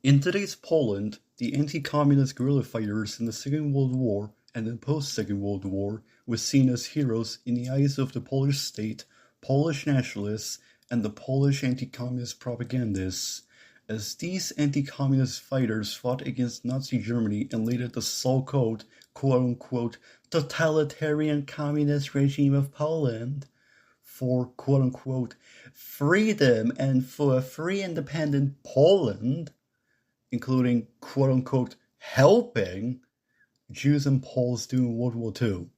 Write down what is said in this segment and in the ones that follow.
In today's Poland, the anti-communist guerrilla fighters in the Second World War and the post-Second World War were seen as heroes in the eyes of the Polish state, Polish nationalists, and the Polish anti-communist propagandists, as these anti-communist fighters fought against Nazi Germany and later the so-called, quote-unquote, totalitarian communist regime of Poland, for quote-unquote, freedom and for a free independent Poland, including quote-unquote helping Jews and Poles during World War II.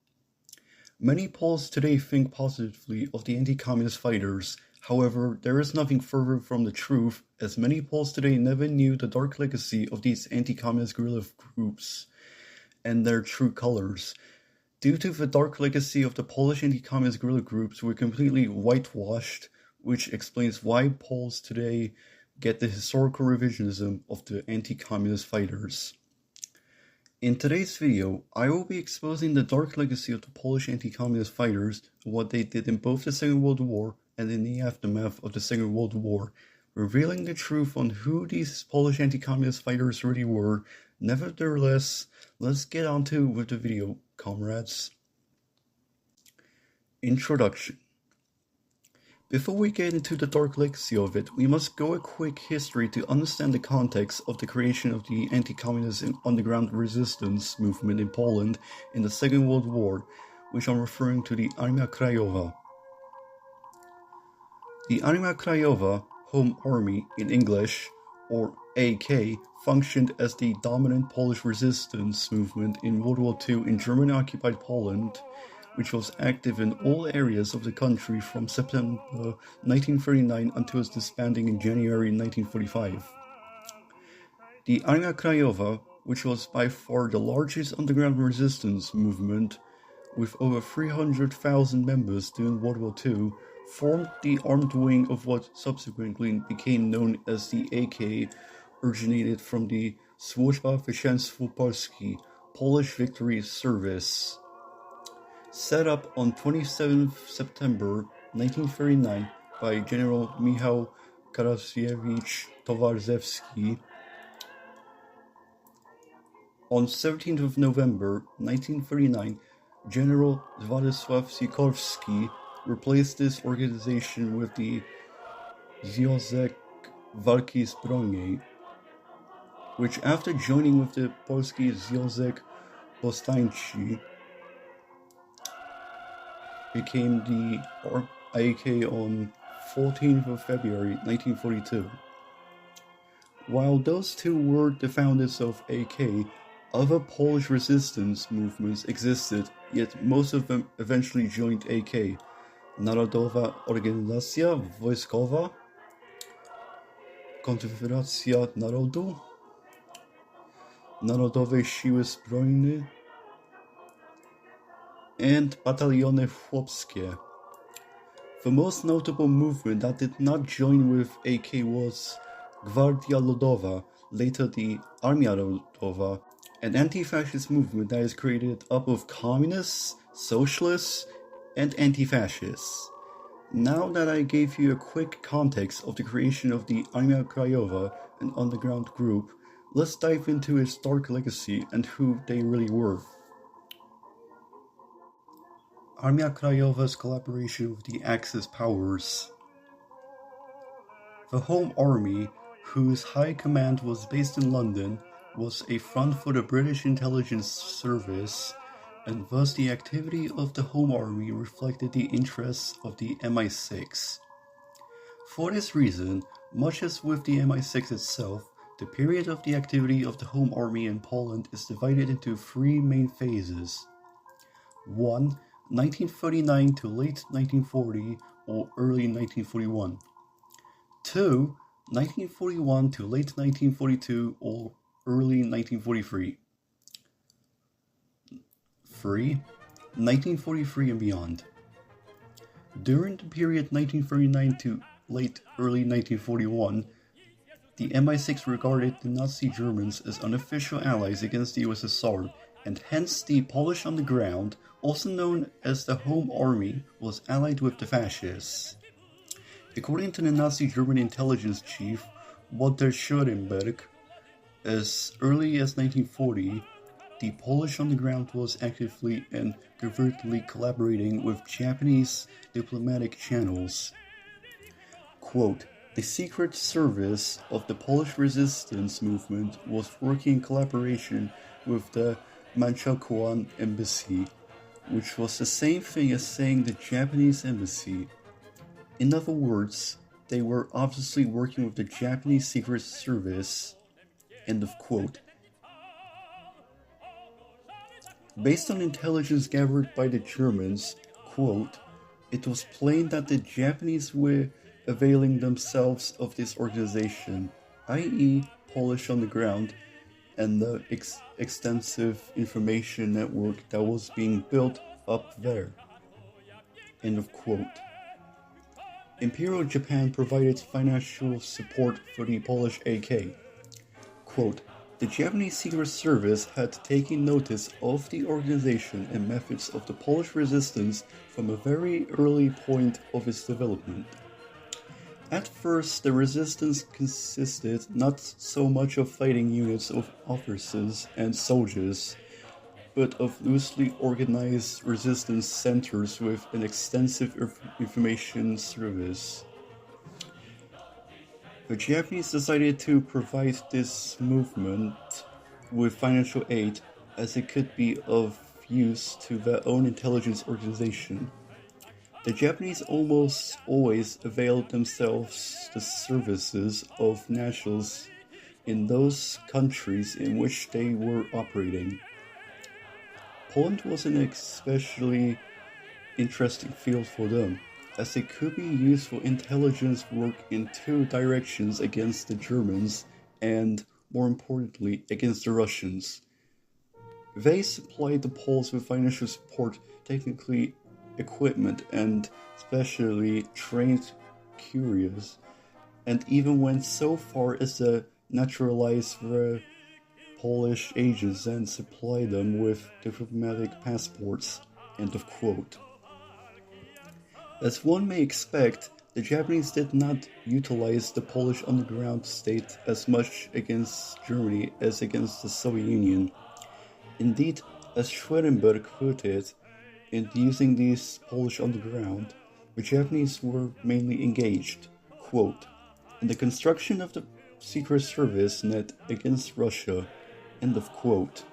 Many Poles today think positively of the anti-communist fighters. However, there is nothing further from the truth, as many Poles today never knew the dark legacy of these anti-communist guerrilla groups and their true colors. Due to the dark legacy of the Polish anti-communist guerrilla groups were completely whitewashed, which explains why Poles today get the historical revisionism of the anti-communist fighters. In today's video, I will be exposing the dark legacy of the Polish anti-communist fighters, what they did in both the Second World War and in the aftermath of the Second World War, revealing the truth on who these Polish anti-communist fighters really were. Nevertheless, let's get on with the video, comrades. Introduction. Before we get into the dark legacy of it, we must go a quick history to understand the context of the creation of the anti-communist underground resistance movement in Poland in the Second World War, which I'm referring to the Armia Krajówa. The Armia Krajówa, Home Army in English, or AK, functioned as the dominant Polish resistance movement in World War II in German-occupied Poland, which was active in all areas of the country from September 1939 until its disbanding in January 1945. The Armia Krajówa, which was by far the largest underground resistance movement, with over 300,000 members during World War II, formed the armed wing of what subsequently became known as the AK, originated from the Służba Zwycięstwa Polski, Polish Victory Service. Set up on 27 September 1939 by General Michał Karasiewicz-Towarzewski. On 17th of November 1939, General Władysław Sikorski replaced this organization with the Związek Walki Zbrojnej, which after joining with the Polski Związek Powstańczy became the AK on 14th of February 1942. While those two were the founders of AK, other Polish resistance movements existed, yet most of them eventually joined AK. Narodowa Organizacja Wojskowa, Konfederacja Narodu, Narodowe Siły Zbrojne, and Bataliony Chłopskie. The most notable movement that did not join with AK was Gwardia Ludowa, later the Armia Krajówa, an anti-fascist movement that is created up of communists, socialists, and anti-fascists. Now that I gave you a quick context of the creation of the Armia Krajówa, an underground group, let's dive into its dark legacy and who they really were. Armia Krajówa's collaboration with the Axis powers. The Home Army, whose high command was based in London, was a front for the British intelligence service, and thus the activity of the Home Army reflected the interests of the MI6. For this reason, much as with the MI6 itself, the period of the activity of the Home Army in Poland is divided into three main phases. 1. 1939 to late 1940 or early 1941. 2. 1941 to late 1942 or early 1943. 3. 1943 and beyond. During the period 1939 to late early 1941, the MI6 regarded the Nazi Germans as unofficial allies against the USSR, and hence the Polish underground, also known as the Home Army, was allied with the fascists. According to the Nazi German intelligence chief Walter Schoenberg, As early as 1940, the Polish underground was actively and covertly collaborating with Japanese diplomatic channels. Quote, the Secret Service of the Polish resistance movement was working in collaboration with the Manchukuo Embassy, which was the same thing as saying the Japanese embassy. In other words, they were obviously working with the Japanese Secret Service. End of quote. Based on intelligence gathered by the Germans, quote, it was plain that the Japanese were availing themselves of this organization, i.e. Polish on the ground, and the extensive information network that was being built up there. End of quote. Imperial Japan provided financial support for the Polish AK. Quote, the Japanese Secret Service had taken notice of the organization and methods of the Polish resistance from a very early point of its development. At first, the resistance consisted not so much of fighting units of officers and soldiers, but of loosely organized resistance centers with an extensive information service. The Japanese decided to provide this movement with financial aid as it could be of use to their own intelligence organization. The Japanese almost always availed themselves the services of nationals in those countries in which they were operating. Poland was an especially interesting field for them, as it could be used for intelligence work in two directions against the Germans and, more importantly, against the Russians. They supplied the Poles with financial support, technically equipment, and specially trained couriers, and even went so far as to naturalize the Polish agents and supply them with diplomatic passports. End of quote. As one may expect, the Japanese did not utilize the Polish underground state as much against Germany as against the Soviet Union. Indeed, as Schwerenberg put it, in using these Polish underground, the Japanese were mainly engaged, quote, in the construction of the Secret Service net against Russia, end of quote.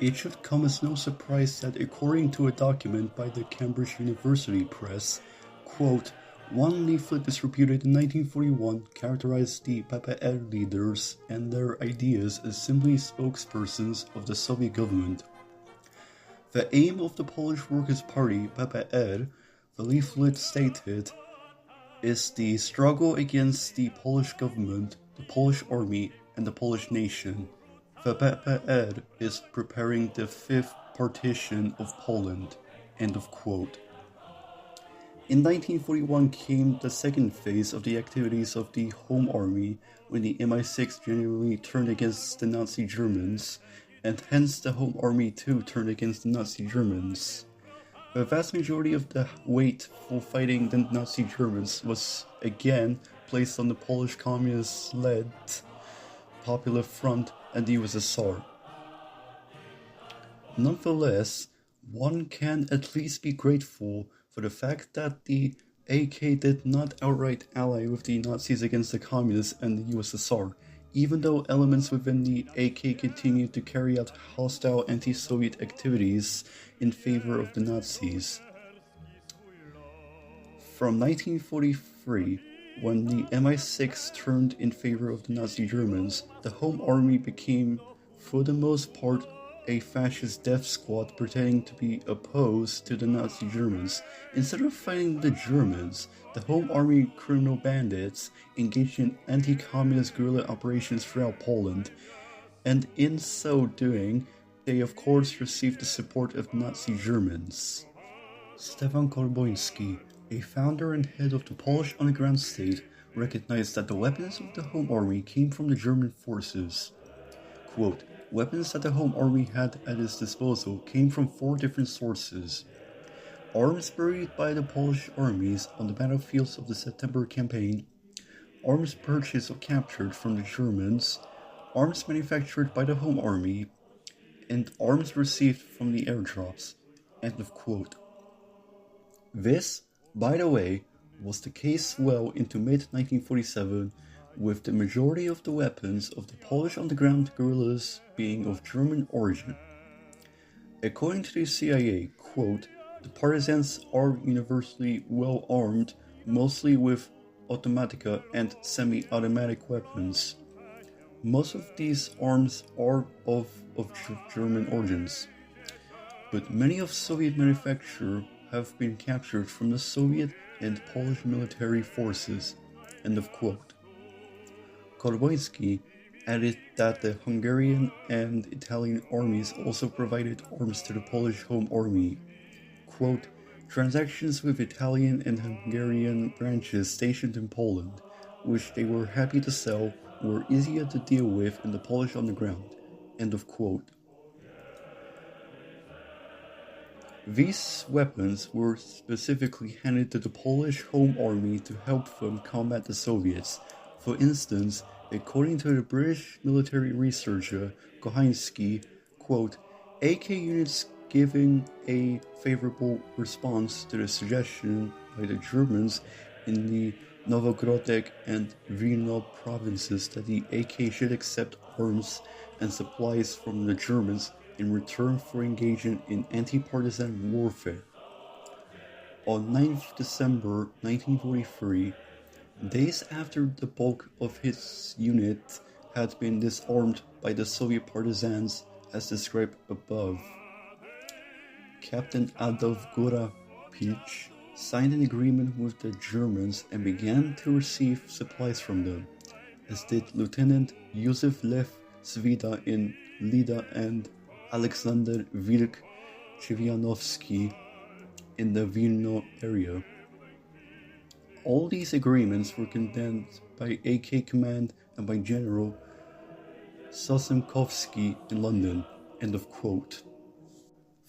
It should come as no surprise that according to a document by the Cambridge University Press, quote, one leaflet distributed in 1941 characterized the PPR leaders and their ideas as simply spokespersons of the Soviet government. The aim of the Polish Workers' Party, PPR, the leaflet stated, is the struggle against the Polish government, the Polish army, and the Polish nation. The PPR is preparing the fifth partition of Poland. End of quote. In 1941 came the second phase of the activities of the Home Army, when the MI6 generally turned against the Nazi Germans, and hence the Home Army too turned against the Nazi Germans. The vast majority of the weight for fighting the Nazi Germans was again placed on the Polish Communist-led Popular Front and the USSR. Nonetheless, one can at least be grateful for the fact that the AK did not outright ally with the Nazis against the Communists and the USSR, even though elements within the AK continued to carry out hostile anti-Soviet activities in favor of the Nazis. From 1943, when the MI6 turned in favor of the Nazi Germans, the Home Army became, for the most part, a fascist death squad pretending to be opposed to the Nazi Germans. Instead of fighting the Germans, the Home Army criminal bandits engaged in anti-communist guerrilla operations throughout Poland, and in so doing, they of course received the support of Nazi Germans. Stefan Korboński, a founder and head of the Polish underground state, recognized that the weapons of the Home Army came from the German forces. Quote, weapons that the Home Army had at its disposal came from 4 different sources. Arms buried by the Polish armies on the battlefields of the September campaign, arms purchased or captured from the Germans, arms manufactured by the Home Army, and arms received from the airdrops. End of quote. This, by the way, was the case well into mid-1947, with the majority of the weapons of the Polish underground guerrillas being of German origin. According to the CIA, quote, the partisans are universally well armed, mostly with automatica and semi-automatic weapons. Most of these arms are of German origins, but many of Soviet manufacture have been captured from the Soviet and Polish military forces. End of quote. Korwojski added that the Hungarian and Italian armies also provided arms to the Polish Home Army. Quote, transactions with Italian and Hungarian branches stationed in Poland, which they were happy to sell, were easier to deal with in the Polish underground. End of quote. These weapons were specifically handed to the Polish Home Army to help them combat the Soviets. For instance, according to the British military researcher Kochański, quote, AK units giving a favorable response to the suggestion by the Germans in the Novogrodek and Wilno provinces that the AK should accept arms and supplies from the Germans in return for engaging in anti-partisan warfare. On 9th December 1943, days after the bulk of his unit had been disarmed by the Soviet partisans as described above, Captain Adolf Gorapich signed an agreement with the Germans and began to receive supplies from them, as did Lieutenant Józef Lew Swida in Lida and Alexander Wilk Chewianowski in the Wilno area. All these agreements were condemned by AK Command and by General Sosnkowski in London. End of quote.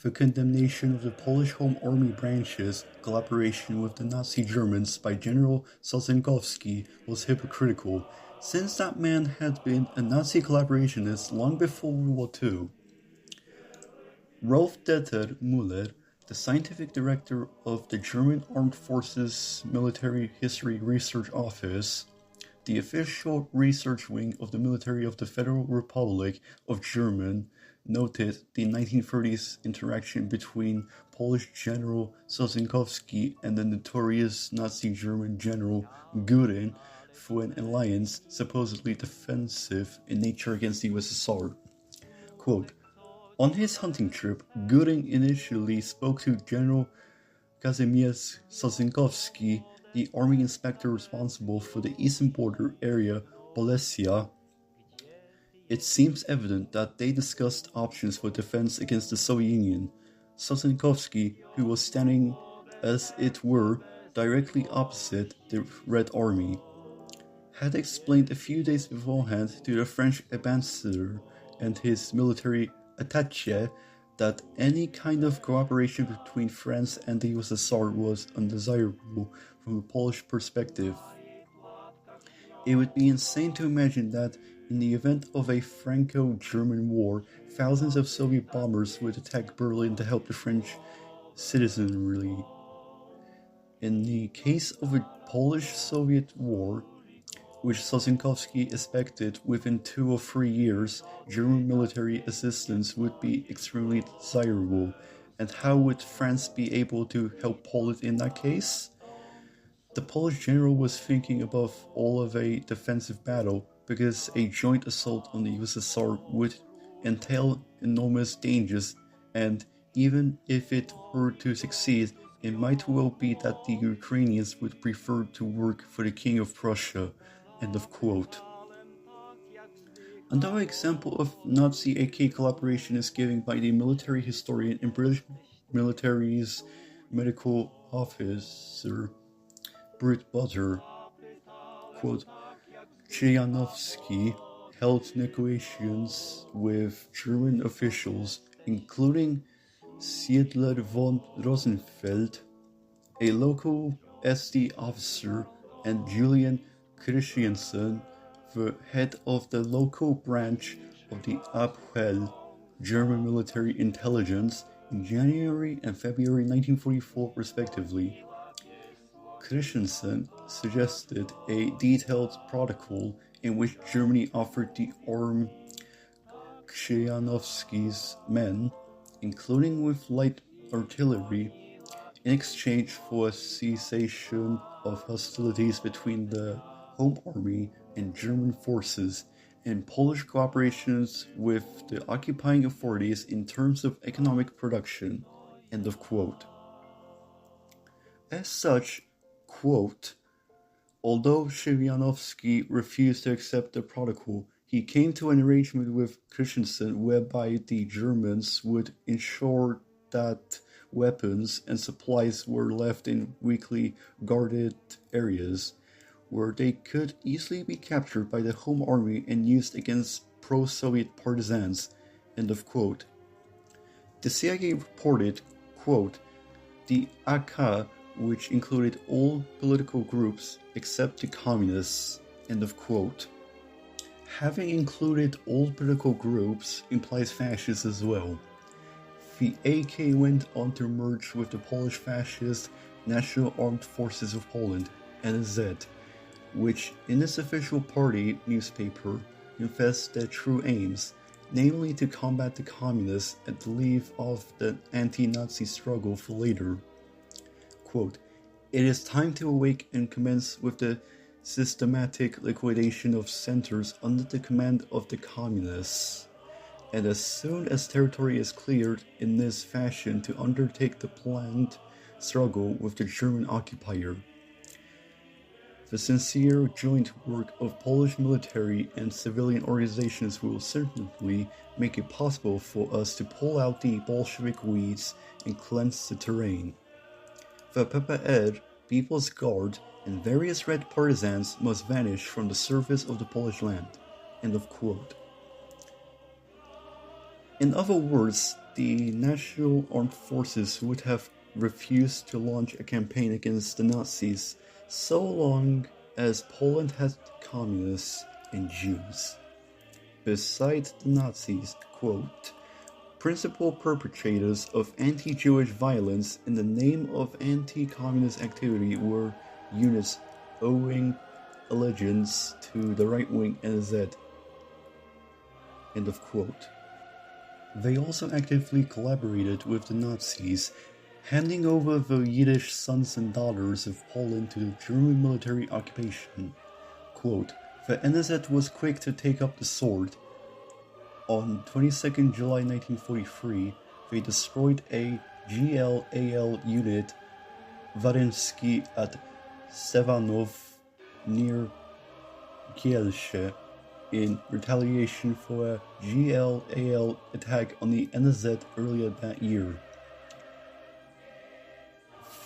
The condemnation of the Polish Home Army branch's collaboration with the Nazi Germans by General Sosnkowski was hypocritical, since that man had been a Nazi collaborationist long before World War II. Rolf Dieter Müller, the scientific director of the German Armed Forces Military History Research Office, the official research wing of the military of the Federal Republic of Germany, noted the 1930s interaction between Polish General Sosnkowski and the notorious Nazi German General Göring for an alliance supposedly defensive in nature against the USSR. Quote, on his hunting trip, Göring initially spoke to General Kazimierz Sosnkowski, the army inspector responsible for the eastern border area, Bolesia. It seems evident that they discussed options for defense against the Soviet Union. Sosnkowski, who was standing, as it were, directly opposite the Red Army, had explained a few days beforehand to the French ambassador and his military attaché that any kind of cooperation between France and the USSR was undesirable from a Polish perspective. It would be insane to imagine that in the event of a Franco-German war, thousands of Soviet bombers would attack Berlin to help the French citizenry. In the case of a Polish-Soviet war, which Sosnkowski expected within 2 or 3 years, German military assistance would be extremely desirable. And how would France be able to help Poland in that case? The Polish general was thinking above all of a defensive battle, because a joint assault on the USSR would entail enormous dangers, and even if it were to succeed, it might well be that the Ukrainians would prefer to work for the King of Prussia. End of quote. Another example of Nazi AK collaboration is given by the military historian and British military's medical officer, Britt Butter. Quote, Chewianowski held negotiations with German officials, including Siedler von Rosenfeld, a local SD officer, and Julian Christiansen, the head of the local branch of the Abwehr, German military intelligence, in January and February 1944 respectively. Christensen suggested a detailed protocol in which Germany offered the arm Krzyżanowski's men, including with light artillery, in exchange for a cessation of hostilities between the Home Army and German forces, and Polish cooperations with the occupying authorities in terms of economic production. End of quote. As such, quote, although Krzyżanowski refused to accept the protocol, he came to an arrangement with Christensen whereby the Germans would ensure that weapons and supplies were left in weakly guarded areas, where they could easily be captured by the Home Army and used against pro-Soviet partisans. End of quote. The CIA reported, quote, the AK, which included all political groups except the communists, end of quote. Having included all political groups implies fascists as well. The AK went on to merge with the Polish Fascist National Armed Forces of Poland, NSZ, which in its official party newspaper confessed their true aims, namely to combat the communists and to leave off the anti-Nazi struggle for later. Quote, it is time to awake and commence with the systematic liquidation of centers under the command of the communists, and as soon as territory is cleared in this fashion to undertake the planned struggle with the German occupier. The sincere joint work of Polish military and civilian organizations will certainly make it possible for us to pull out the Bolshevik weeds and cleanse the terrain. The PPR, People's Guard, and various red partisans must vanish from the surface of the Polish land. End of quote. In other words, the National Armed Forces would have refused to launch a campaign against the Nazis so long as Poland had communists and Jews. Besides the Nazis, quote, principal perpetrators of anti-Jewish violence in the name of anti-communist activity were units owing allegiance to the right-wing NSZ. End of quote. They also actively collaborated with the Nazis, handing over the Yiddish sons and daughters of Poland to the German military occupation. Quote, the NSZ was quick to take up the sword. On 22nd July 1943, they destroyed a GLAL unit, Waryński at Sewanów near Kielce, in retaliation for a GLAL attack on the NSZ earlier that year.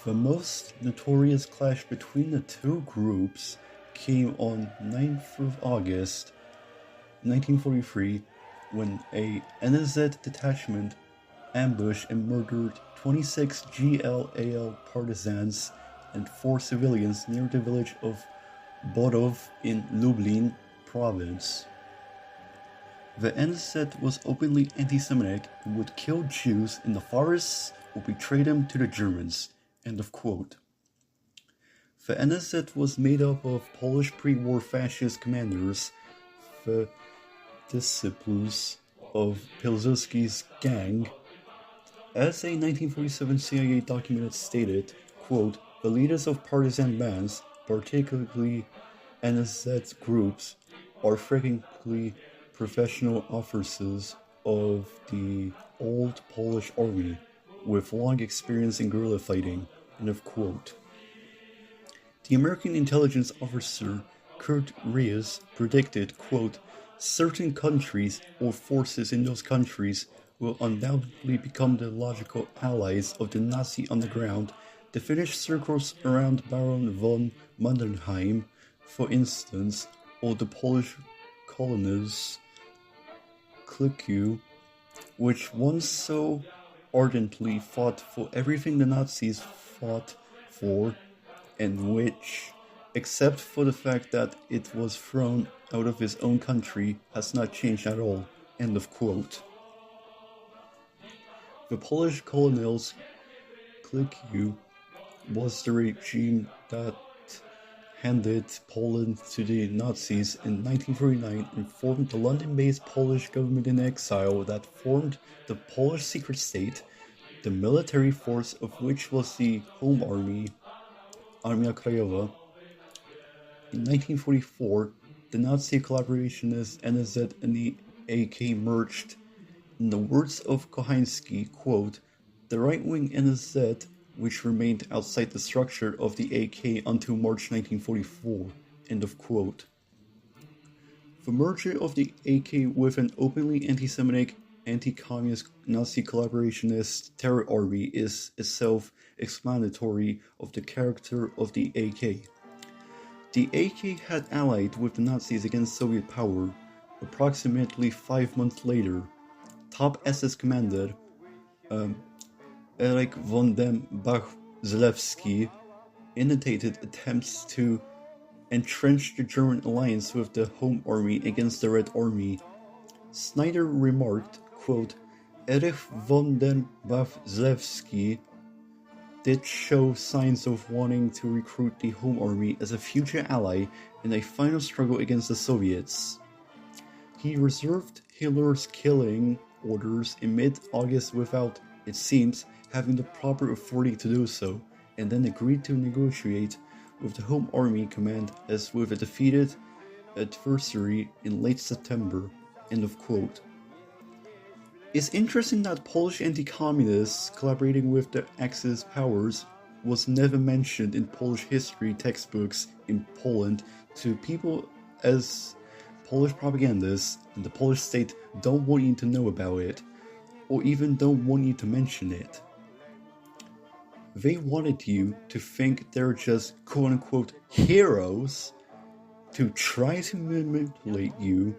The most notorious clash between the two groups came on 9th of August 1943 when a NSZ detachment ambushed and murdered 26 GLAL partisans and 4 civilians near the village of Borów in Lublin province. The NSZ was openly anti-Semitic and would kill Jews in the forests or betray them to the Germans. End of quote. The NSZ was made up of Polish pre-war fascist commanders, the disciples of Pilsudski's gang. As a 1947 CIA document stated, quote, the leaders of partisan bands, particularly NSZ groups, are frequently professional officers of the old Polish army with long experience in guerrilla fighting. End of quote. The American intelligence officer Kurt Reyes predicted, quote, certain countries or forces in those countries will undoubtedly become the logical allies of the Nazi underground. The Finnish circles around Baron von Mannerheim, for instance, or the Polish colonies clique, which once so ardently fought for everything the Nazis fought for, and which except for the fact that it was thrown out of his own country, has not changed at all. End of quote. The Polish colonels clique was the regime that handed Poland to the Nazis in 1939 and formed the London-based Polish government in exile that formed the Polish secret state, the military force of which was the Home Army, Armia Krajówa. In 1944, the Nazi collaborationists NSZ and the AK merged. In the words of Kochański, quote, "The right-wing NSZ, which remained outside the structure of the AK until March 1944, end of quote. The merger of the AK with an openly anti-Semitic, anti-communist Nazi collaborationist terror army is itself explanatory of the character of the AK. The AK had allied with the Nazis against Soviet power. Approximately 5 months later, top SS commander Erich von dem Bach-Zelewski initiated attempts to entrench the German alliance with the Home Army against the Red Army. Snyder remarked, quote, "Erich von dem Bach-Zelewski did show signs of wanting to recruit the Home Army as a future ally in a final struggle against the Soviets. He reserved Hitler's killing orders in mid-August without, it seems, having the proper authority to do so, and then agreed to negotiate with the Home Army command as with a defeated adversary in late September." End of quote. It's interesting that Polish anti-communists collaborating with the Axis powers was never mentioned in Polish history textbooks in Poland to people, as Polish propagandists and the Polish state don't want you to know about it, or even don't want you to mention it. They wanted you to think they're just quote-unquote heroes to try to manipulate you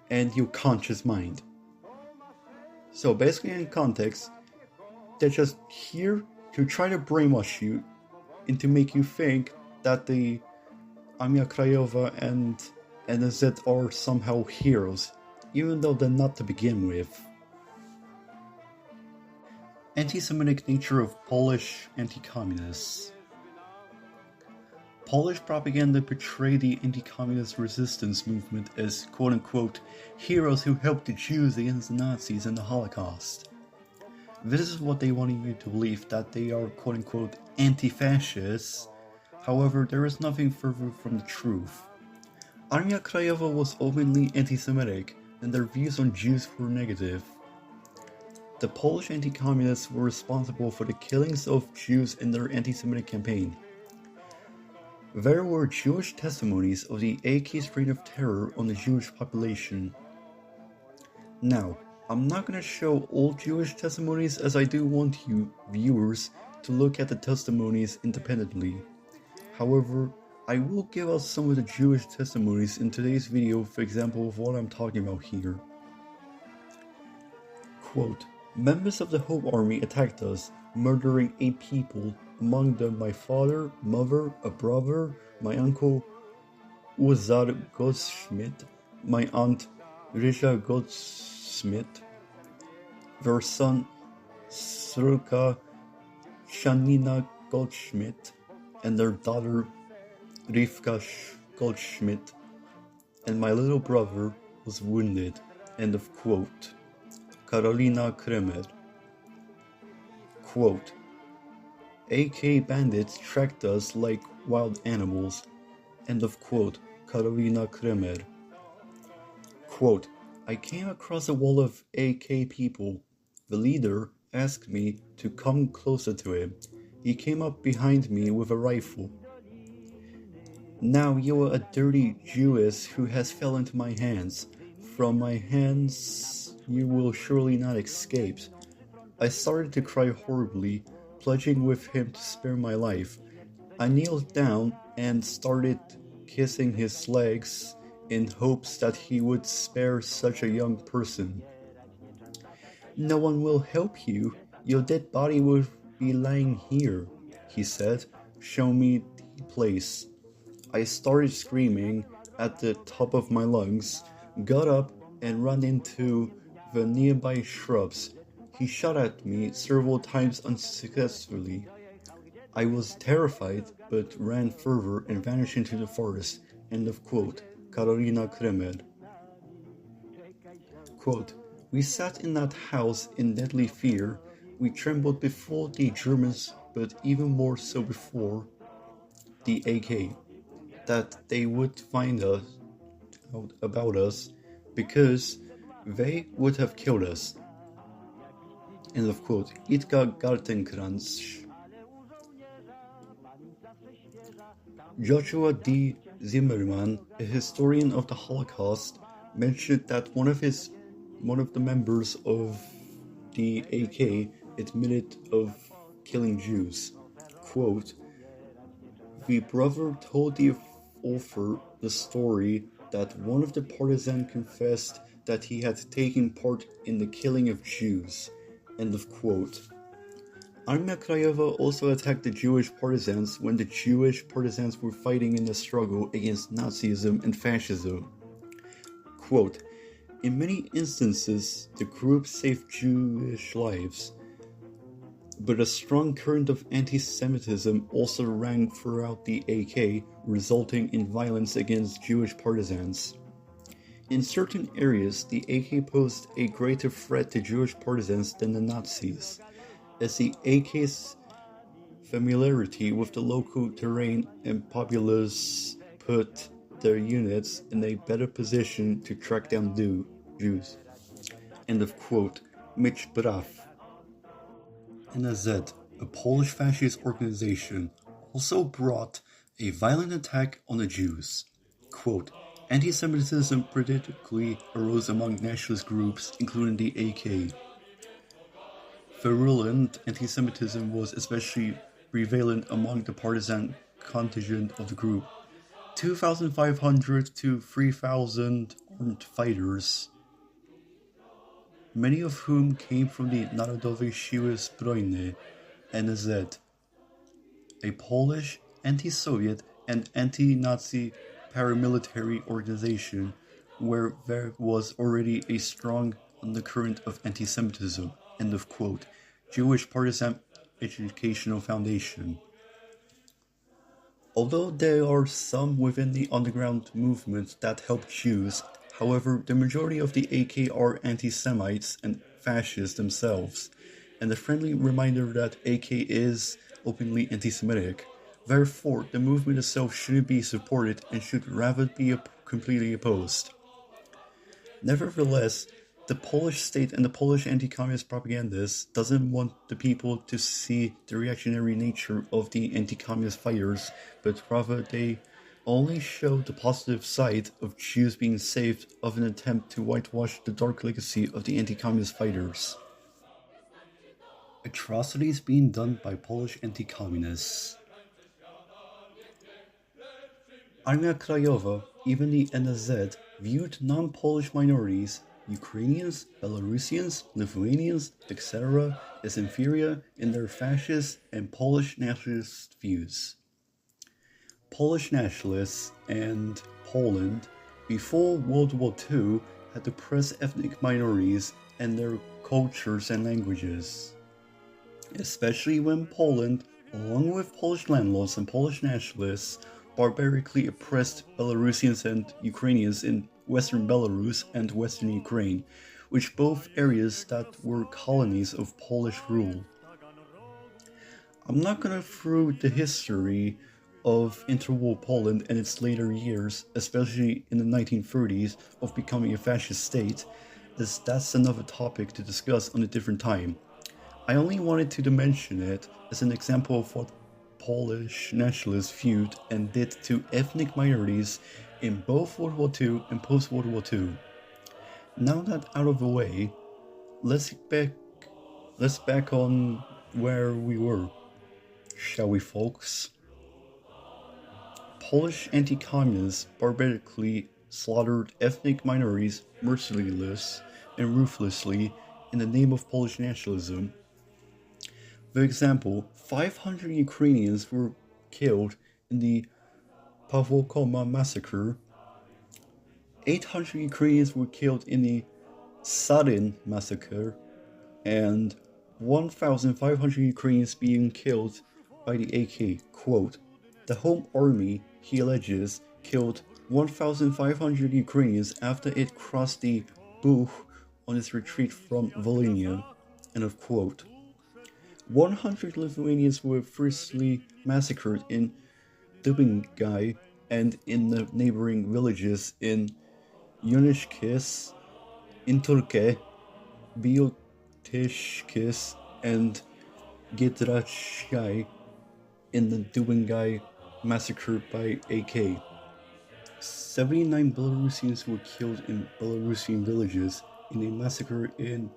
and your conscious mind. So basically, in context, they're just here to try to brainwash you and to make you think that the Armia Krajówa and NSZ are somehow heroes, even though they're not to begin with. Anti-Semitic nature of Polish anti-communists. Polish propaganda portrayed the anti-communist resistance movement as quote-unquote heroes who helped the Jews against the Nazis and the Holocaust. This is what they wanted you to believe, that they are quote-unquote anti-fascists. However, there is nothing further from the truth. Armia Krajówa was openly anti-Semitic, and their views on Jews were negative. The Polish anti-communists were responsible for the killings of Jews in their anti-Semitic campaign. There were Jewish testimonies of the AK's reign of terror on the Jewish population. Now, I'm not going to show all Jewish testimonies, as I do want you, viewers, to look at the testimonies independently. However, I will give out some of the Jewish testimonies in today's video, for example of what I'm talking about here. Quote, "Members of the Home Army attacked us, murdering 8 people, among them my father, mother, a brother, my uncle Uzar Goldschmidt, my aunt Rysia Goldschmidt, their son Sruka Shanina Goldschmidt, and their daughter Rivka Goldschmidt, and my little brother was wounded." End of quote. Karolina Kremer. Quote, "AK bandits tracked us like wild animals." End of quote. Karolina Kremer. Quote, "I came across a wall of AK people. The leader asked me to come closer to him. He came up behind me with a rifle. 'Now you are a dirty Jewess who has fell into my hands. From my hands you will surely not escape.' I started to cry horribly, pledging with him to spare my life. I kneeled down and started kissing his legs in hopes that he would spare such a young person. 'No one will help you. Your dead body will be lying here,' he said. 'Show me the place.' I started screaming at the top of my lungs, got up, and ran into the nearby shrubs. He shot at me several times unsuccessfully. I was terrified, but ran further and vanished into the forest. End of quote. Karolina Kremer. Quote, we sat in that house in deadly fear. We trembled before the Germans, but even more so before the AK, that they would find out about us because they would have killed us. End of quote. Itka Gartenkranz. Joshua D. Zimmerman, a historian of the Holocaust, mentioned that one of the members of the AK admitted of killing Jews. Quote, the brother told the author the story that one of the partisans confessed that he had taken part in the killing of Jews. End of quote. Armia Krajówa also attacked the Jewish partisans when the Jewish partisans were fighting in the struggle against Nazism and fascism. Quote, in many instances, the group saved Jewish lives, but a strong current of anti-Semitism also ran throughout the AK, resulting in violence against Jewish partisans. In certain areas, the AK posed a greater threat to Jewish partisans than the Nazis, as the AK's familiarity with the local terrain and populace put their units in a better position to track down Jews. End of quote. Mitch Braff. NZ, a Polish fascist organization, also brought a violent attack on the Jews. Quote, anti-Semitism predictably arose among nationalist groups, including the AK. Virulent anti-Semitism was especially prevalent among the partisan contingent of the group. 2,500 to 3,000 armed fighters, many of whom came from the Narodowe Siły Zbrojne, NSZ, a Polish anti-Soviet and anti-Nazi paramilitary organization where there was already a strong undercurrent of anti-Semitism. End of quote. Jewish Partisan Educational Foundation. Although there are some within the underground movement that help Jews, however, the majority of the AK are anti-Semites and fascists themselves, and a friendly reminder that AK is openly anti-Semitic. Therefore, the movement itself shouldn't be supported and should rather be completely opposed. Nevertheless, the Polish state and the Polish anti-communist propagandists doesn't want the people to see the reactionary nature of the anti-communist fighters, but rather they only show the positive side of Jews being saved of an attempt to whitewash the dark legacy of the anti-communist fighters. Atrocities being done by Polish anti-communists. Armia Krajówa, even the NSZ, viewed non-Polish minorities, Ukrainians, Belarusians, Lithuanians, etc., as inferior in their fascist and Polish nationalist views. Polish nationalists and Poland, before World War II, had oppressed ethnic minorities and their cultures and languages. Especially when Poland, along with Polish landlords and Polish nationalists, barbarically oppressed Belarusians and Ukrainians in Western Belarus and Western Ukraine, which both areas that were colonies of Polish rule. I'm not going to through the history of interwar Poland and its later years, especially in the 1930s, of becoming a fascist state, as that's another topic to discuss on a different time. I only wanted to mention it as an example of what Polish nationalists viewed and did to ethnic minorities in both World War II and post-World War II. Now that out of the way, let's back on where we were, shall we, folks? Polish anti-communists barbarically slaughtered ethnic minorities mercilessly and ruthlessly in the name of Polish nationalism. For example, 500 Ukrainians were killed in the Pavlokoma massacre, 800 Ukrainians were killed in the Sadin massacre, and 1,500 Ukrainians being killed by the AK. Quote, the Home Army, he alleges, killed 1,500 Ukrainians after it crossed the Buch on its retreat from Volhynia. End of quote. 100 Lithuanians were fiercely massacred in Dubingai and in the neighboring villages in Yonishkis, Inturke, Biotishkis, and Gidrachai in the Dubingai massacre by AK. 79 Belarusians were killed in Belarusian villages in a massacre in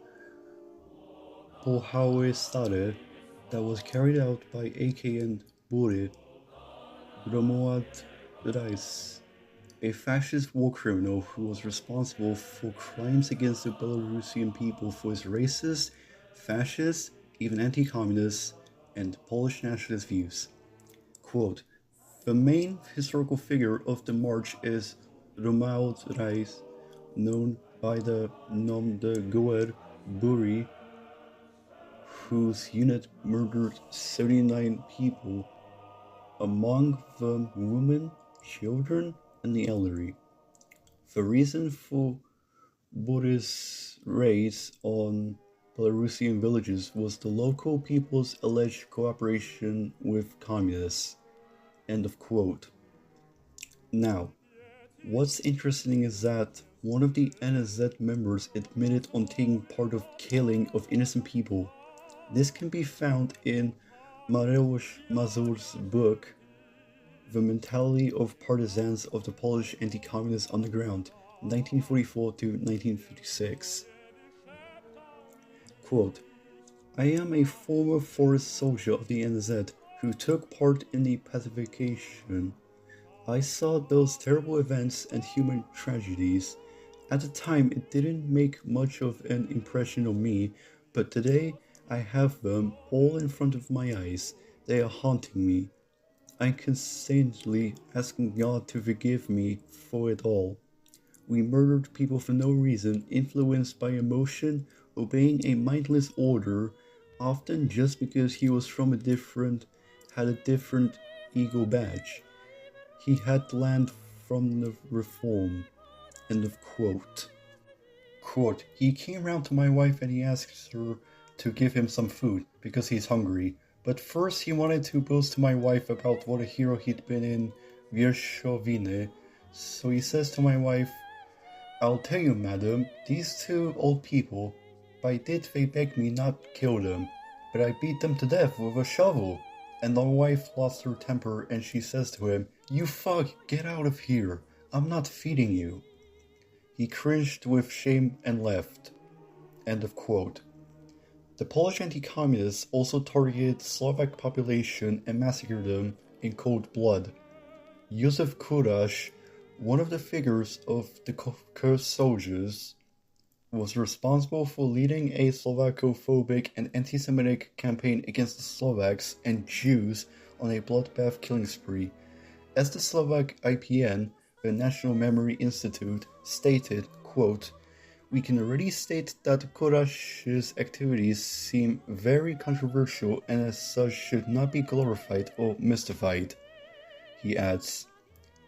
Polhawestade that was carried out by AK and Bure Romuald Reis, a fascist war criminal who was responsible for crimes against the Belarusian people for his racist, fascist, even anti-communist, and Polish nationalist views. Quote, the main historical figure of the march is Romuald Reis, known by the nom de guerre Buri, whose unit murdered 79 people, among them women, children, and the elderly. The reason for Buri's raids on Belarusian villages was the local people's alleged cooperation with communists. End of quote. Now, what's interesting is that one of the NSZ members admitted on taking part of killing of innocent people. This can be found in Mateusz Mazur's book, The Mentality of Partisans of the Polish Anti-Communist Underground, 1944 to 1956. Quote, I am a former forest soldier of the NZ who took part in the pacification. I saw those terrible events and human tragedies. At the time, it didn't make much of an impression on me, but today I have them all in front of my eyes. They are haunting me. I'm constantly asking God to forgive me for it all. We murdered people for no reason, influenced by emotion, obeying a mindless order, often just because he was from had a different ego badge. He had land from the reform. End of quote. Quote, he came round to my wife and he asked her to give him some food because he's hungry. But first he wanted to boast to my wife about what a hero he'd been in Wierzchowiny. So he says to my wife, I'll tell you, madam, these two old people, by did they beg me not kill them, but I beat them to death with a shovel. And my wife lost her temper and she says to him, you fuck, get out of here. I'm not feeding you. He cringed with shame and left. End of quote. The Polish anti-communists also targeted Slovak population and massacred them in cold blood. Józef Kuráš, one of the figures of the cursed soldiers, was responsible for leading a Slovakophobic and anti-Semitic campaign against the Slovaks and Jews on a bloodbath killing spree. As the Slovak IPN, the National Memory Institute, stated, quote, we can already state that Kuráš's activities seem very controversial and as such should not be glorified or mystified. He adds,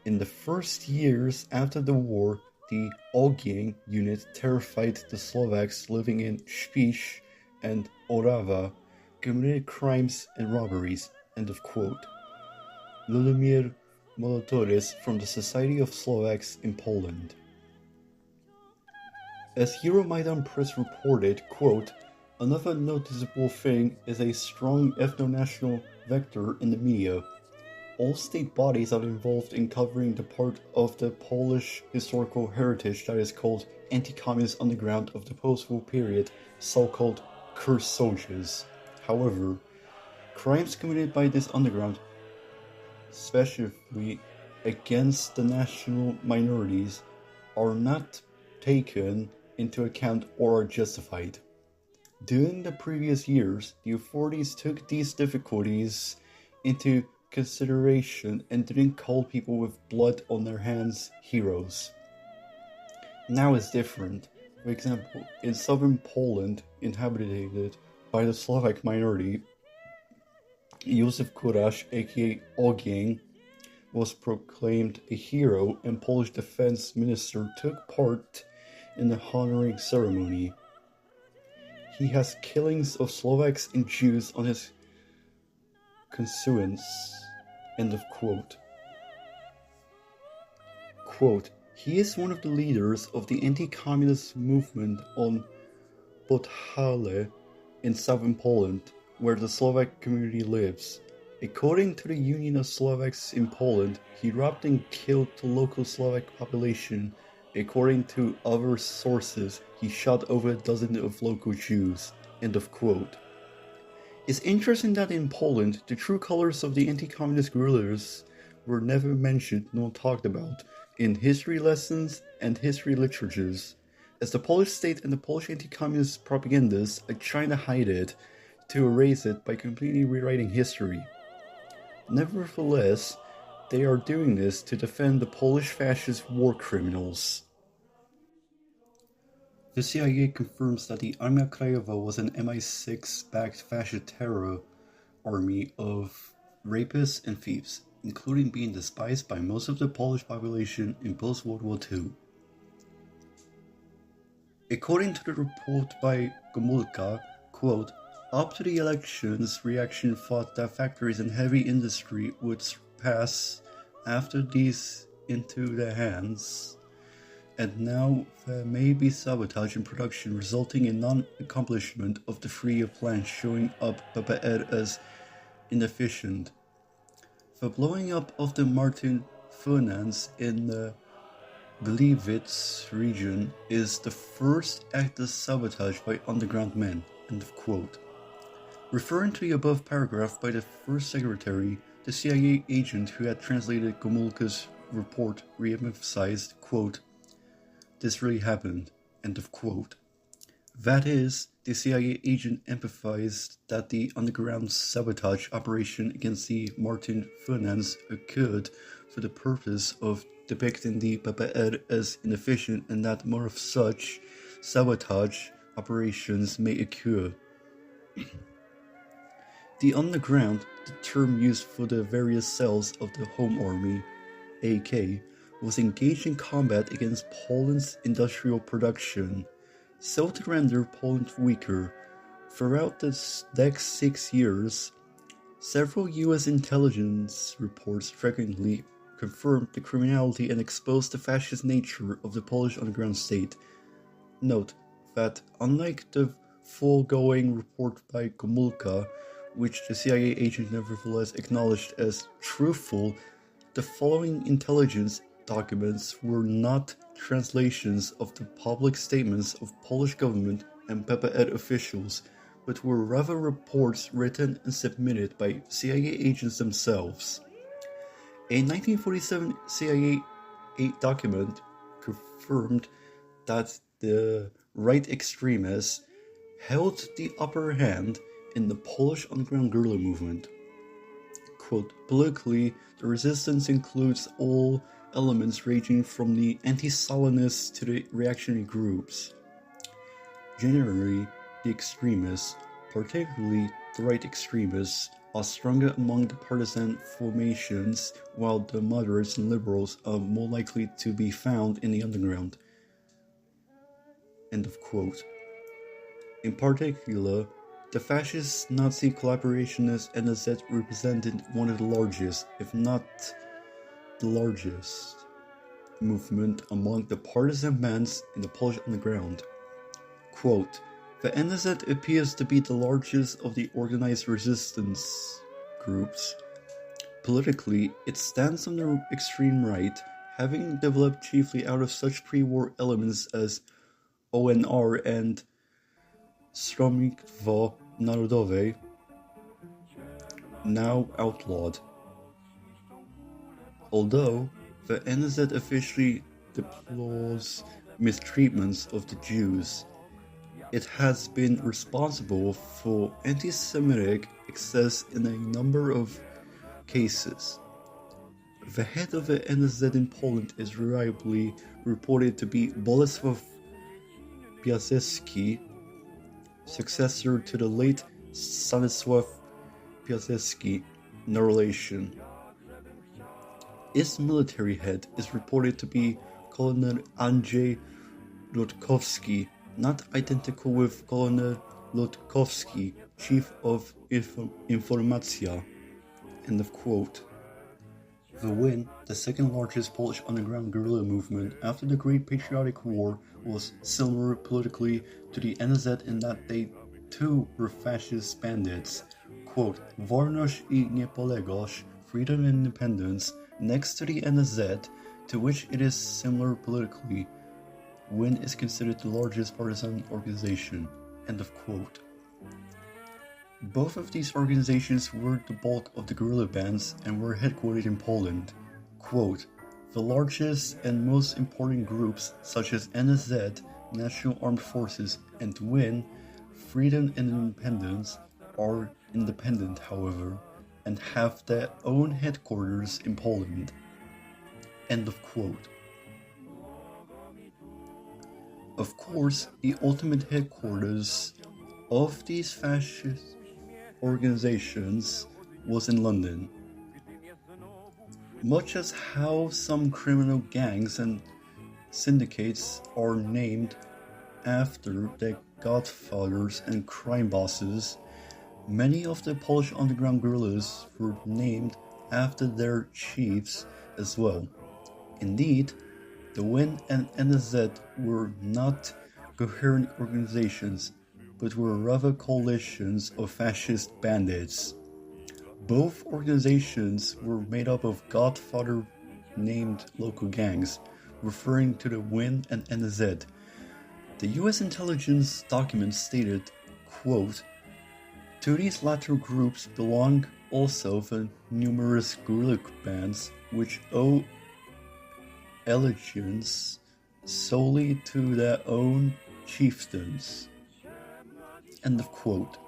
in the first years after the war, the Ogień unit terrified the Slovaks living in Spiš and Orava, committed crimes and robberies. End of quote. Lubomir Molotoris from the Society of Slovaks in Poland. As Euromaidan Press reported, quote, another noticeable thing is a strong ethno-national vector in the media. All state bodies are involved in covering the part of the Polish historical heritage that is called anti-communist underground of the post-war period, so-called cursed soldiers. However, crimes committed by this underground, especially against the national minorities, are not taken into account or are justified. During the previous years, the authorities took these difficulties into consideration and didn't call people with blood on their hands heroes. Now it's different. For example, in southern Poland, inhabited by the Slovak minority, Józef Kuráš, aka Ogień, was proclaimed a hero, and Polish defense minister took part in the honoring ceremony. He has killings of Slovaks and Jews on his conscience. End of quote. Quote, he is one of the leaders of the anti-communist movement on Podhale in southern Poland, where the Slovak community lives. According to the Union of Slovaks in Poland, he robbed and killed the local Slovak population. According to other sources, he shot over a dozen of local Jews. End of quote. It's interesting that in Poland, the true colors of the anti-communist guerrillas were never mentioned nor talked about in history lessons and history literatures, as the Polish state and the Polish anti-communist propagandists are trying to hide it, to erase it by completely rewriting history. Nevertheless, they are doing this to defend the Polish fascist war criminals. The CIA confirms that the Armia Krajówa was an MI6-backed fascist terror army of rapists and thieves, including being despised by most of the Polish population in post-World War II. According to the report by Gomulka, quote, up to the elections, reaction thought that factories and heavy industry would pass after these into their hands, and now there may be sabotage in production resulting in non-accomplishment of the three-year plan, showing up PPR as inefficient. The blowing up of the Martin Furnace in the Gliwice region is the first act of sabotage by underground men. End of quote. Referring to the above paragraph by the first secretary, the CIA agent who had translated Gomulka's report re-emphasized, quote, this really happened, end of quote. That is, the CIA agent emphasized that the underground sabotage operation against the Martin Furnace occurred for the purpose of depicting the PPR as inefficient, and that more of such sabotage operations may occur. The underground, the term used for the various cells of the Home Army, AK, was engaged in combat against Poland's industrial production, so to render Poland weaker. Throughout the next 6 years, several US intelligence reports frequently confirmed the criminality and exposed the fascist nature of the Polish underground state. Note that, unlike the foregoing report by Gomulka, which the CIA agent nevertheless acknowledged as truthful, the following intelligence documents were not translations of the public statements of Polish government and PPR officials, but were rather reports written and submitted by CIA agents themselves. A 1947 CIA document confirmed that the right extremists held the upper hand in the Polish underground guerrilla movement. Quote, politically, the resistance includes all elements ranging from the anti-Stalinists to the reactionary groups. Generally, the extremists, particularly the right extremists, are stronger among the partisan formations, while the moderates and liberals are more likely to be found in the underground. End of quote. In particular, the fascist Nazi collaborationist NSZ represented one of the largest, if not the largest, movement among the partisan bands in the Polish underground. Quote, the NSZ appears to be the largest of the organized resistance groups. Politically, it stands on the extreme right, having developed chiefly out of such pre-war elements as ONR and Stronnictwo Narodowe, now outlawed. Although the NSZ officially deplores mistreatments of the Jews, it has been responsible for anti-Semitic excess in a number of cases. The head of the NSZ in Poland is reliably reported to be Bolesław Piasecki, successor to the late Stanisław Piasecki, no relation. Its military head is reported to be Colonel Andrzej Rutkowski, not identical with Colonel Rutkowski, chief of Informacja. End of quote. The WIN, the second largest Polish underground guerrilla movement after the Great Patriotic War, was similar politically to the NSZ in that they too were fascist bandits. Quote, Wolność I Niepodległość, freedom and independence, next to the NSZ, to which it is similar politically. WIN is considered the largest partisan organization. End of quote. Both of these organizations were the bulk of the guerrilla bands and were headquartered in Poland. Quote, the largest and most important groups such as NSZ, National Armed Forces, and WIN, Freedom and Independence, are independent, however, and have their own headquarters in Poland. End of quote. Of course, the ultimate headquarters of these fascist organizations was in London. Much as how some criminal gangs and syndicates are named after their godfathers and crime bosses, many of the Polish underground guerrillas were named after their chiefs as well. Indeed, the WIN and NSZ were not coherent organizations, but were rather coalitions of fascist bandits. Both organizations were made up of godfather-named local gangs, referring to the WIN and NSZ. The US intelligence documents stated, quote, to these latter groups belong also the numerous guerrilla bands which owe allegiance solely to their own chieftains. End of quote.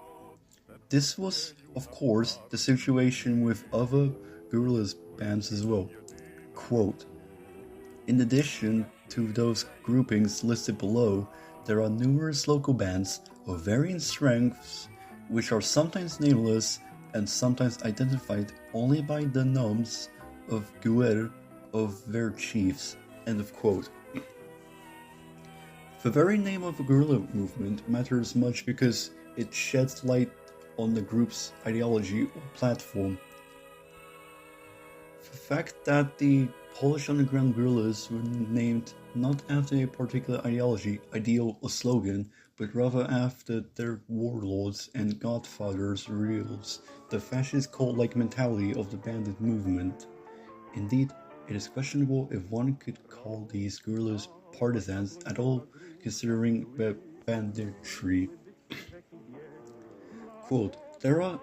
This was, of course, the situation with other guerrilla bands as well. Quote, in addition to those groupings listed below, there are numerous local bands of varying strengths which are sometimes nameless and sometimes identified only by the noms of guerre of their chiefs. End of quote. The very name of a guerrilla movement matters much because it sheds light on the group's ideology or platform. The fact that the Polish underground guerrillas were named not after a particular ideology, ideal, or slogan, but rather after their warlords and godfathers reveals the fascist cult-like mentality of the bandit movement. Indeed, it is questionable if one could call these guerrillas partisans at all, considering the banditry. Quote, there are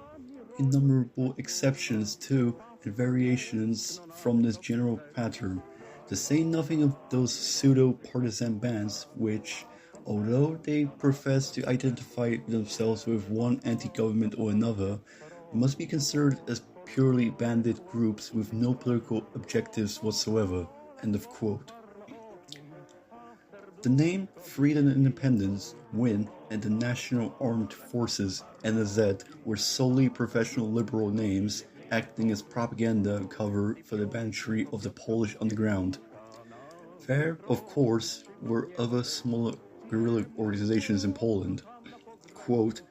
innumerable exceptions to and variations from this general pattern, to say nothing of those pseudo-partisan bands which, although they profess to identify themselves with one anti-government or another, must be considered as purely bandit groups with no political objectives whatsoever. End of quote. The name Freedom and Independence, WIN, and the National Armed Forces, NSZ, were solely professional liberal names, acting as propaganda cover for the banditry of the Polish underground. There, of course, were other smaller guerrilla organizations in Poland. Quote,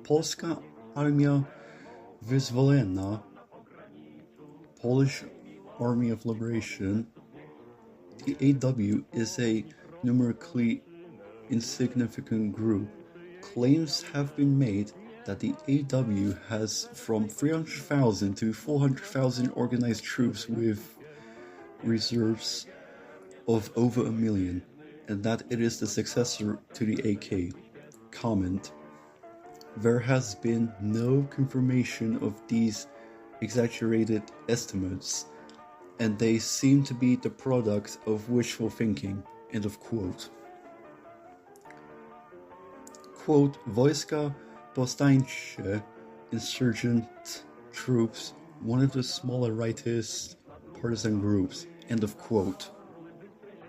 Polska Armia Wyzwolenia, Polish Army of Liberation. The AW is a numerically insignificant group. Claims have been made that the AW has from 300,000 to 400,000 organized troops with reserves of over 1 million, and that it is the successor to the AK. Comment: there has been no confirmation of these exaggerated estimates, and they seem to be the product of wishful thinking. End of quote. Quote, Wojska Powstańcze, insurgent troops, one of the smaller rightist partisan groups. End of quote.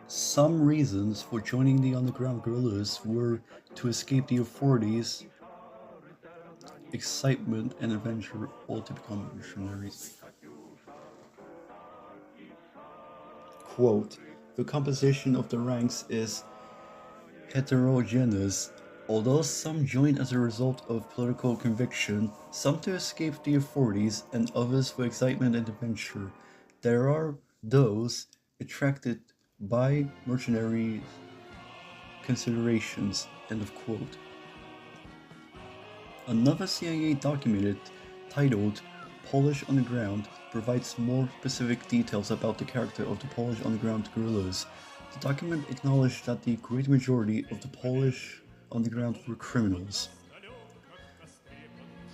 Some reasons for joining the underground guerrillas were to escape the authorities, excitement and adventure, or to become missionaries. Quote, the composition of the ranks is heterogeneous. Although some join as a result of political conviction, some to escape the authorities, and others for excitement and adventure, there are those attracted by mercenary considerations. End of quote. Another CIA document titled Polish Underground provides more specific details about the character of the Polish underground guerrillas. The document acknowledged that the great majority of the Polish underground were criminals.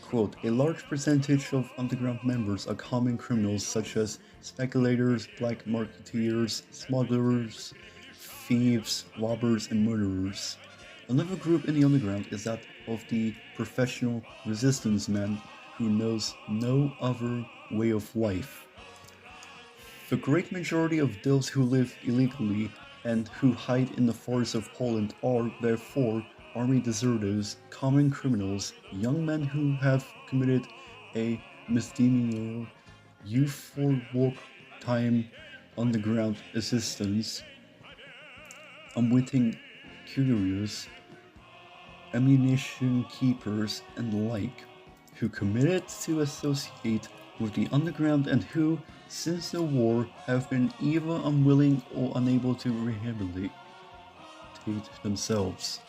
Quote, a large percentage of underground members are common criminals such as speculators, black marketeers, smugglers, thieves, robbers, and murderers. Another group in the underground is that of the professional resistance men who knows no other way of life. The great majority of those who live illegally and who hide in the forests of Poland are, therefore, army deserters, common criminals, young men who have committed a misdemeanor, youth for wartime underground assistance, unwitting couriers, ammunition keepers, and the like, who committed to associate with the underground and who, since the war, have been either unwilling or unable to rehabilitate themselves.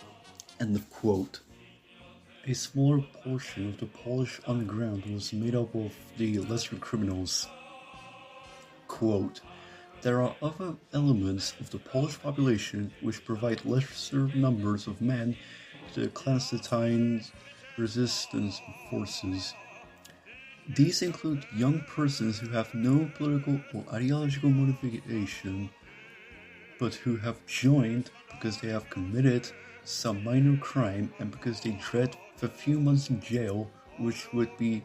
End of quote. A smaller portion of the Polish underground was made up of the lesser criminals. Quote, there are other elements of the Polish population which provide lesser numbers of men to the clandestine resistance forces. These include young persons who have no political or ideological motivation, but who have joined because they have committed some minor crime and because they dread the few months in jail which would be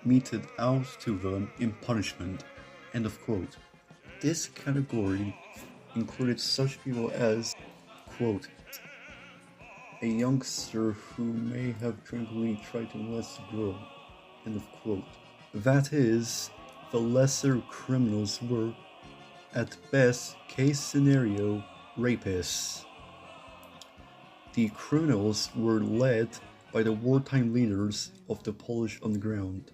meted out to them in punishment. End of quote. This category included such people as, quote, a youngster who may have drunkenly tried to molest a girl, end of quote. That is, the lesser criminals were, at best case scenario, rapists. The criminals were led by the wartime leaders of the Polish underground.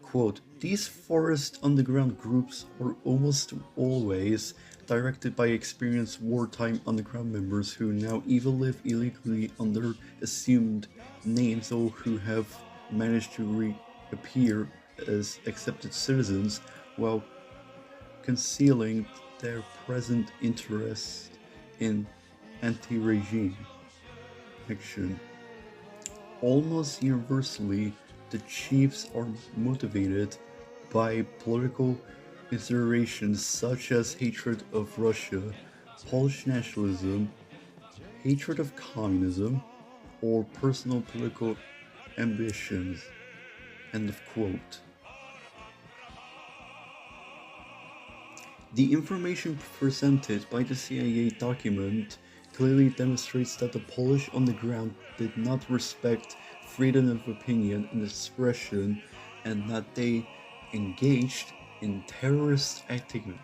Quote, these forest underground groups are almost always directed by experienced wartime underground members who now either live illegally under assumed names or who have managed to reappear as accepted citizens while concealing their present interest in anti-regime action. Almost universally, the chiefs are motivated by political considerations such as hatred of Russia, Polish nationalism, hatred of communism, or personal political ambitions. End of quote. The information presented by the CIA document clearly demonstrates that the Polish underground did not respect freedom of opinion and expression, and that they engaged in terrorist activity.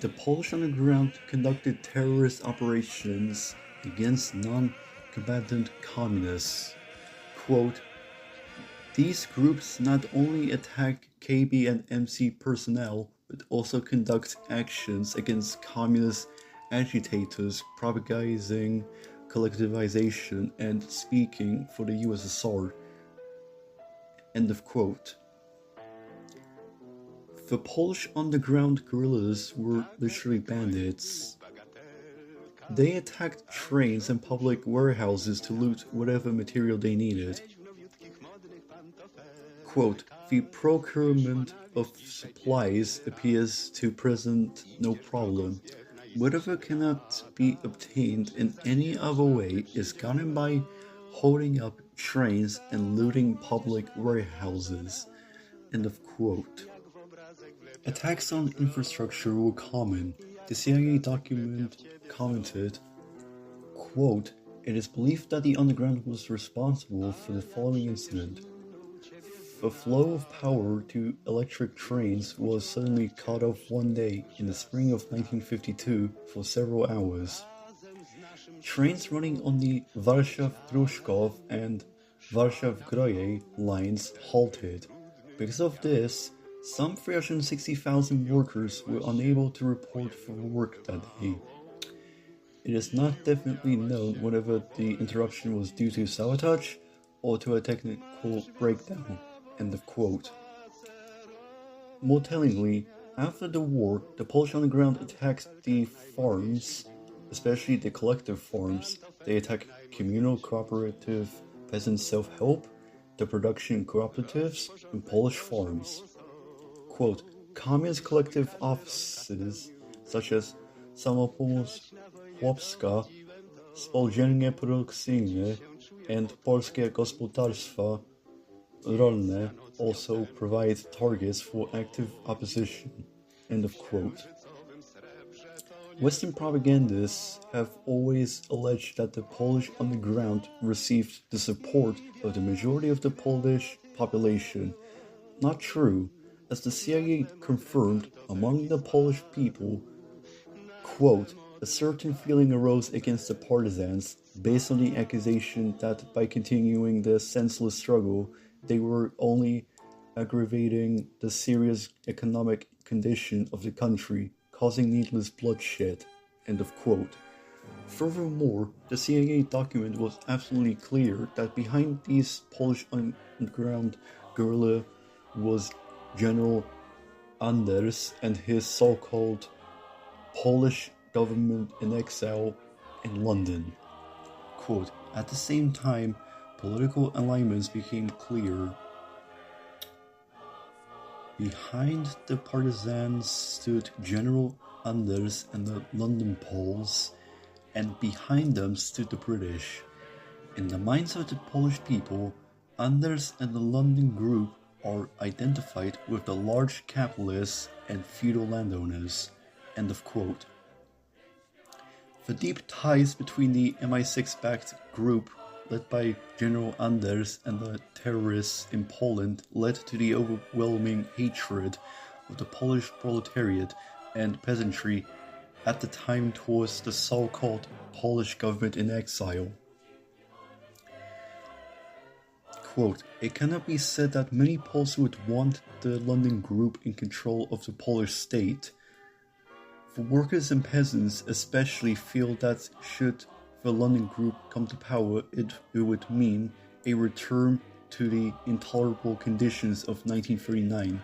The Polish underground conducted terrorist operations against non-combatant communists. Quote, these groups not only attack KB and MC personnel, but also conduct actions against communist agitators propagating collectivization and speaking for the USSR. End of quote. The Polish underground guerrillas were literally bandits. They attacked trains and public warehouses to loot whatever material they needed. Quote, the procurement of supplies appears to present no problem. Whatever cannot be obtained in any other way is gotten by holding up trains and looting public warehouses. End of quote. Attacks on infrastructure were common. The CIA document commented, quote, "It is believed that the underground was responsible for the following incident. The flow of power to electric trains was suddenly cut off one day in the spring of 1952 for several hours. Trains running on the Warszaw-Pruszków and Warszaw-Groje lines halted. Because of this, some 360,000 workers were unable to report for work that day. It is not definitely known whether the interruption was due to sabotage or to a technical breakdown." End of quote. More tellingly, after the war, the Polish underground attacked the farms, especially the collective farms. They attacked communal, cooperative, peasant self-help, the production cooperatives, and Polish farms. Quote, "Communist collective offices such as Samopomoc Chłopska, Spółdzielnie Produkcyjne, and Polskie Gospodarstwa Rolne also provide targets for active opposition." End of quote. Western propagandists have always alleged that the Polish underground received the support of the majority of the Polish population. Not true, as the CIA confirmed among the Polish people, quote, "A certain feeling arose against the partisans based on the accusation that by continuing the senseless struggle, they were only aggravating the serious economic condition of the country, causing needless bloodshed." End of quote. Furthermore, the CIA document was absolutely clear that behind these Polish underground guerrilla was General Anders and his so-called Polish government in exile in London. Quote, "At the same time, political alignments became clear. Behind the partisans stood General Anders and the London Poles, and behind them stood the British. In the minds of the Polish people, Anders and the London group are identified with the large capitalists and feudal landowners." End of quote. The deep ties between the MI6-backed group led by General Anders and the terrorists in Poland led to the overwhelming hatred of the Polish proletariat and peasantry at the time towards the so-called Polish government in exile. Quote, "It cannot be said that many Poles would want the London group in control of the Polish state. For workers and peasants especially feel that should the London group come to power, it would mean a return to the intolerable conditions of 1939,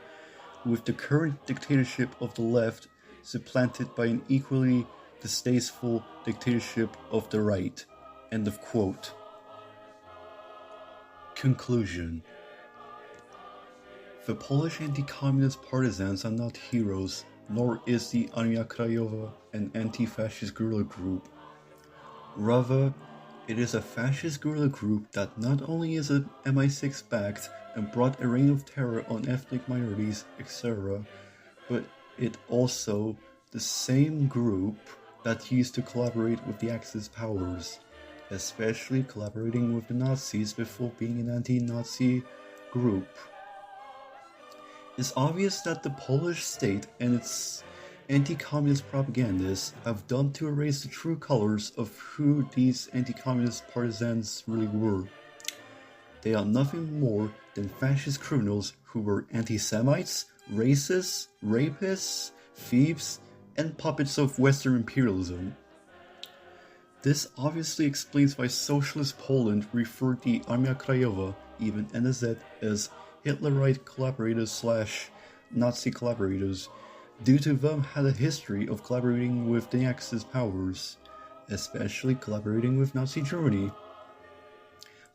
with the current dictatorship of the left supplanted by an equally distasteful dictatorship of the right." End of quote. Conclusion. The Polish anti-communist partisans are not heroes, nor is the Armia Krajówa an anti-fascist guerrilla group. Rather, it is a fascist guerrilla group that not only is MI6 backed and brought a reign of terror on ethnic minorities, etc., but it also the same group that used to collaborate with the Axis powers, especially collaborating with the Nazis before being an anti-Nazi group. It's obvious that the Polish state and its anti-communist propagandists have done to erase the true colors of who these anti-communist partisans really were. They are nothing more than fascist criminals who were anti-Semites, racists, rapists, thieves, and puppets of Western imperialism. This obviously explains why Socialist Poland referred the Armia Krajówa, even NSZ, as Hitlerite collaborators / Nazi collaborators, due to them had a history of collaborating with the Axis powers, especially collaborating with Nazi Germany.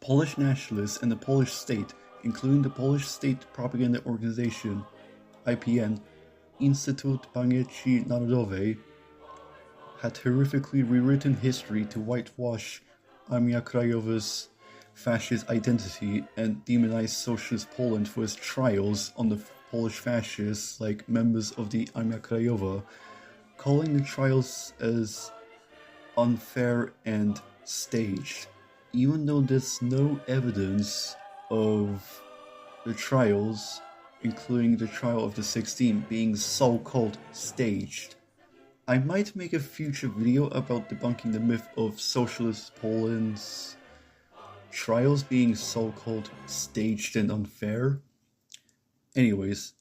Polish nationalists and the Polish state, including the Polish State Propaganda Organization, IPN, Instytut Pamięci Narodowej, had horrifically rewritten history to whitewash Armia Krajówa's fascist identity and demonized socialist Poland for its trials on the Polish fascists like members of the Armia Krajówa, calling the trials as unfair and staged, even though there's no evidence of the trials, including the trial of the 16, being so-called staged. I might make a future video about debunking the myth of socialist Poland's trials being so-called staged and unfair. Anyways,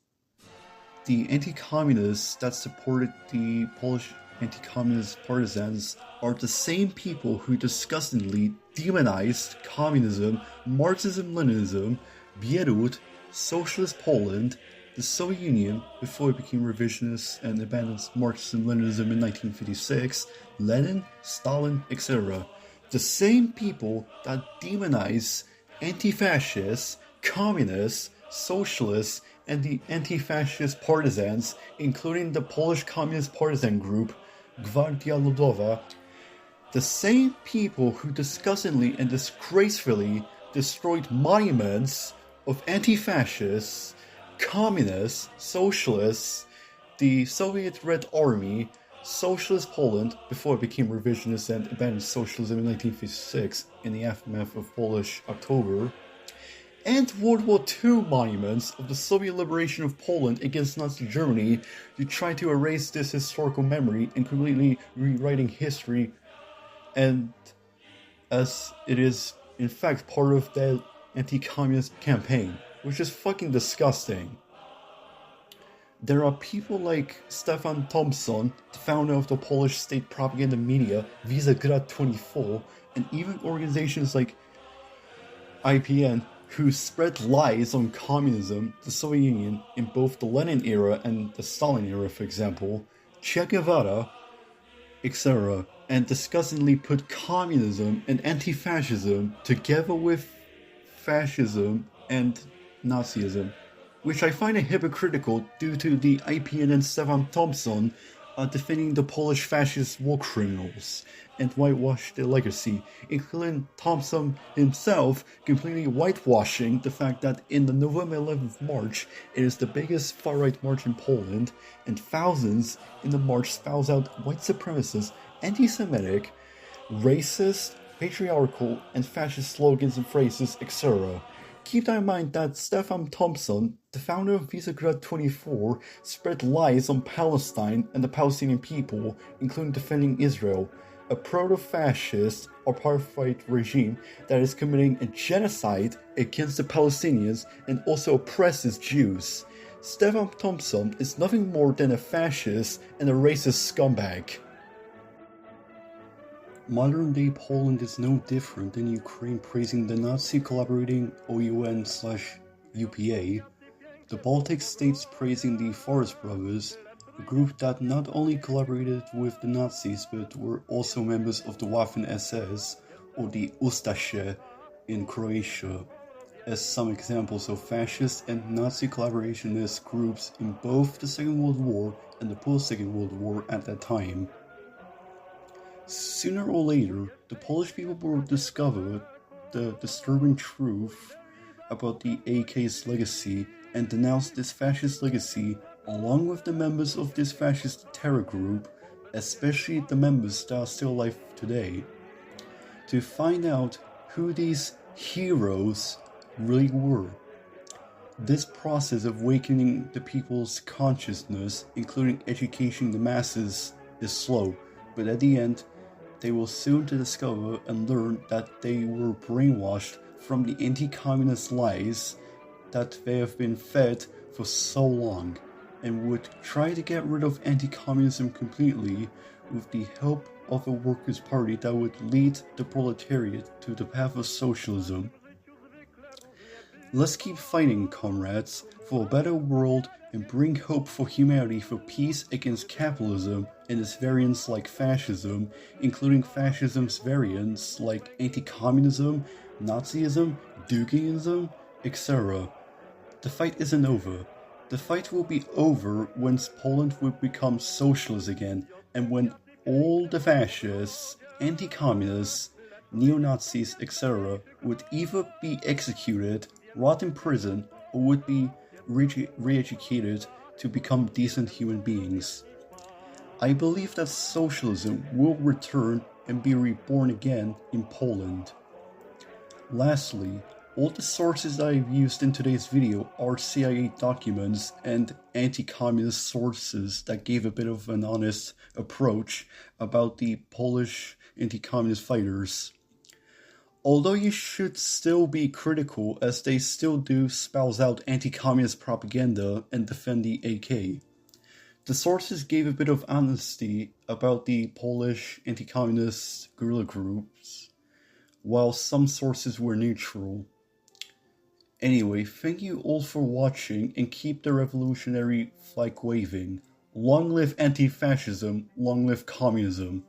the anti-communists that supported the Polish anti-communist partisans are the same people who disgustingly demonized communism, Marxism-Leninism, Beirut, socialist Poland, the Soviet Union before it became revisionist and abandoned Marxism-Leninism in 1956, Lenin, Stalin, etc. The same people that demonize anti-fascists, communists, socialists, and the anti-fascist partisans, including the Polish Communist Partisan Group, Gwardia Ludowa, the same people who disgustingly and disgracefully destroyed monuments of anti-fascists, communists, socialists, the Soviet Red Army, socialist Poland before it became revisionist and abandoned socialism in 1956 in the aftermath of Polish October, and World War II monuments of the Soviet liberation of Poland against Nazi Germany to try to erase this historical memory and completely rewriting history, and as it is in fact part of the anti-communist campaign, which is fucking disgusting. There are people like Stefan Thompson, the founder of the Polish state propaganda media Visegrad 24, and even organizations like IPN who spread lies on communism, the Soviet Union, in both the Lenin era and the Stalin era, for example, Che Guevara, etc., and disgustingly put communism and anti-fascism together with fascism and Nazism, which I find hypocritical due to the IPN and Stefan Thompson defending the Polish fascist war criminals and whitewash their legacy, including Thompson himself completely whitewashing the fact that in the November 11th march, it is the biggest far-right march in Poland, and thousands in the march spouse out white supremacist, anti-Semitic, racist, patriarchal, and fascist slogans and phrases, etc. Keep in mind that Stefan Thompson, the founder of Visegrad 24, spread lies on Palestine and the Palestinian people, including defending Israel, a proto-fascist apartheid regime that is committing a genocide against the Palestinians and also oppresses Jews. Stefan Thompson is nothing more than a fascist and a racist scumbag. Modern-day Poland is no different than Ukraine praising the Nazi collaborating OUN/UPA, the Baltic states praising the Forest Brothers, a group that not only collaborated with the Nazis but were also members of the Waffen-SS or the Ustaše in Croatia, as some examples of fascist and Nazi collaborationist groups in both the Second World War and the post-Second World War at that time. Sooner or later, the Polish people will discover the disturbing truth about the AK's legacy and denounce this fascist legacy along with the members of this fascist terror group, especially the members that are still alive today, to find out who these heroes really were. This process of awakening the people's consciousness, including educating the masses, is slow, but at the end, they will soon to discover and learn that they were brainwashed from the anti-communist lies that they have been fed for so long, and would try to get rid of anti-communism completely with the help of a workers' party that would lead the proletariat to the path of socialism. Let's keep fighting, comrades, for a better world and bring hope for humanity for peace against capitalism and its variants like fascism, including fascism's variants like anti-communism, Nazism, Dugism, etc. The fight isn't over. The fight will be over once Poland will become socialist again, and when all the fascists, anti-communists, neo-Nazis, etc. would either be executed, rot in prison, or would be re-educated to become decent human beings. I believe that socialism will return and be reborn again in Poland. Lastly, all the sources that I've used in today's video are CIA documents and anti-communist sources that gave a bit of an honest approach about the Polish anti-communist fighters. Although you should still be critical, as they still do spouse out anti-communist propaganda and defend the AK. The sources gave a bit of honesty about the Polish anti-communist guerrilla groups, while some sources were neutral. Anyway, thank you all for watching, and keep the revolutionary flag waving. Long live anti-fascism, long live communism.